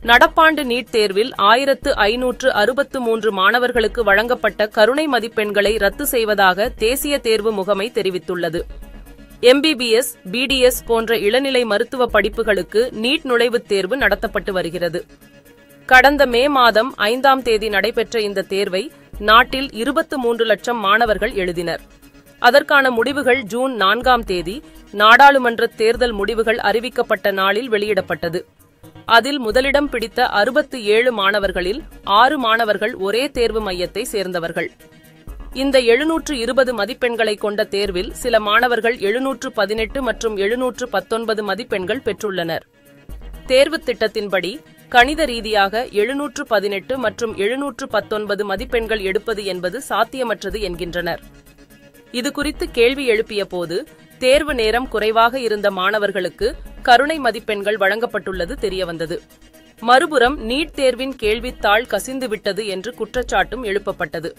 நடப்பாண்டு நீட் தேர்வில் 1563 மாணவர்களுக்கு வழங்கப்பட்ட கருணை மதிப்பெண்களை ரத்து செய்வதாக தேசிய தேர்வு முகமை தெரிவித்துள்ளது. MBBS, BDS போன்ற இளநிலை மருத்துவ படிப்புகளுக்கு நீட் நுழைவுத் தேர்வு நடத்தப்பட்டு வருகிறது. கடந்த மே மாதம் 5ஆம் தேதி நடைபெற்ற இந்த தேர்வை நாட்டில் 23 லட்சம் மாணவர்கள் எழுதினர். அதற்கான முடிவுகள் ஜூன் 4ஆம் தேதி நாடாளுமன்ற தேர்தல் முடிவுகள் அறிவிக்கப்பட்ட நாளில் வெளியிடப்பட்டது. அதில் முதலிடம் பிடித்த 67 மாணவர்களில் 6 மாணவர்கள் ஒரே தேர்வு மையத்தை சேர்ந்தவர்கள். இந்த 720 மதிப்பெண்களை கொண்ட தேர்வில் சில மாணவர்கள் 718 மற்றும் 719 மதிப்பெண்கள் பெற்றுள்ளனர். தேர்வு திட்டத்தின்படி கணித ரீதியாக 718 மற்றும் 719 மதிப்பெண்கள் எடுப்பது என்பது சாத்தியமற்றது என்கின்றனர். இதுகுறித்து கேள்வி எழுப்பிய போது தேர்வு நேரம் குறைவாக இருந்த மாணவர்களுக்கு கருணை மதிப்பெண்கள் வழங்கப்பட்டுள்ளது தெரியவந்தது. மறுபுறம் நீட் தேர்வின் கேள்வித்தாள் கசிந்துவிட்டது என்று குற்றச்சாட்டும் எழுப்பப்பட்டது.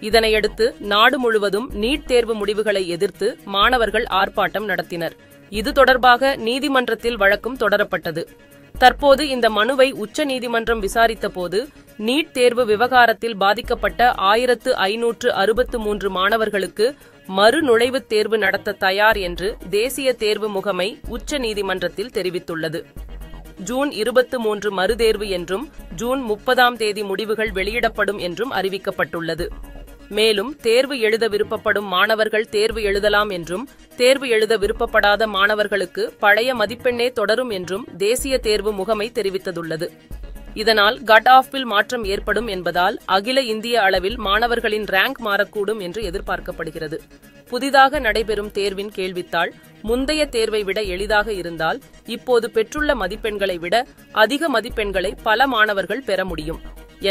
இதனையடுத்து நாடு முழுவதும் நீட் தேர்வு முடிவுகளை எதிர்த்து மாணவர்கள் ஆர்ப்பாட்டம் நடத்தினர். இது தொடர்பாக நீதிமன்றத்தில் வழக்கும் தொடரப்பட்டது. தற்போது இந்த மனுவை உச்சநீதிமன்றம் விசாரித்தபோது நீட் தேர்வு விவகாரத்தில் பாதிக்கப்பட்ட 1563 மாணவர்களுக்கு மறு நுழைவுத் தேர்வு நடத்த தயார் என்று தேசிய தேர்வு முகமை உச்சநீதிமன்றத்தில் தெரிவித்துள்ளது. ஜூன் 23 மறுதேர்வு என்றும் ஜூன் 30ஆம் தேதி முடிவுகள் வெளியிடப்படும் என்றும் அறிவிக்கப்பட்டுள்ளது. மேலும் தேர்வு எழுத விருப்பப்படும் மாணவர்கள் தேர்வு எழுதலாம் என்றும் தேர்வு எழுத விருப்பப்படாத மாணவர்களுக்கு பழைய மதிப்பெண்ணே தொடரும் என்றும் தேசிய தேர்வு முகமை தெரிவித்துள்ளது. இதனால் கட் ஆஃபில் மாற்றம் ஏற்படும் என்பதால் அகில இந்திய அளவில் மாணவர்களின் ரேங்க் மாறக்கூடும் என்று எதிர்பார்க்கப்படுகிறது. புதிதாக நடைபெறும் தேர்வின் கேள்வித்தாள் முந்தைய தேர்வை விட எளிதாக இருந்தால் இப்போது பெற்றுள்ள மதிப்பெண்களை விட அதிக மதிப்பெண்களை பல மாணவர்கள் பெற முடியும்.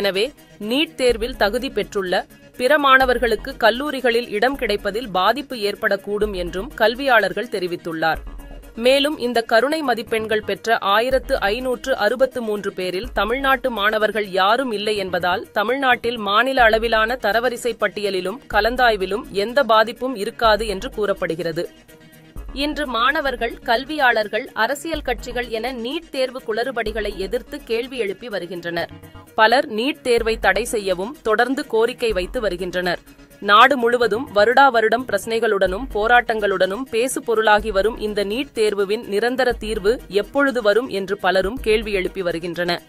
எனவே நீட் தேர்வில் தகுதி பெற்றுள்ள பிற மாணவர்களுக்கு கல்லூரிகளில் இடம் கிடைப்பதில் பாதிப்பு ஏற்படக்கூடும் என்றும் கல்வியாளர்கள் தெரிவித்துள்ளார். மேலும் இந்த கருணை மதிப்பெண்கள் பெற்ற 1563 பேரில் தமிழ்நாட்டு மாணவர்கள் யாரும் இல்லை என்பதால் தமிழ்நாட்டில் மாநில அளவிலான தரவரிசை பட்டியலிலும் கலந்தாய்விலும் எந்த பாதிப்பும் இருக்காது என்று கூறப்படுகிறது. இன்று மாணவர்கள், கல்வியாளர்கள், அரசியல் கட்சிகள் என நீட் தேர்வு குளறுபடிகளை எதிர்த்து கேள்வி எழுப்பி வருகின்றனர். பலர் நீட் தேர்வை தடை செய்யவும் தொடர்ந்து கோரிக்கை வைத்து வருகின்றனர். நாடு முழுவதும் வருடா வருடம் பிரச்சனைகளுடனும் போராட்டங்களுடனும் பேசு பொருளாகி வரும் இந்த நீட் தேர்வுவின் நிரந்தர தீர்வு எப்பொழுது வரும் என்று பலரும் கேள்வி எழுப்பி வருகின்றனர்.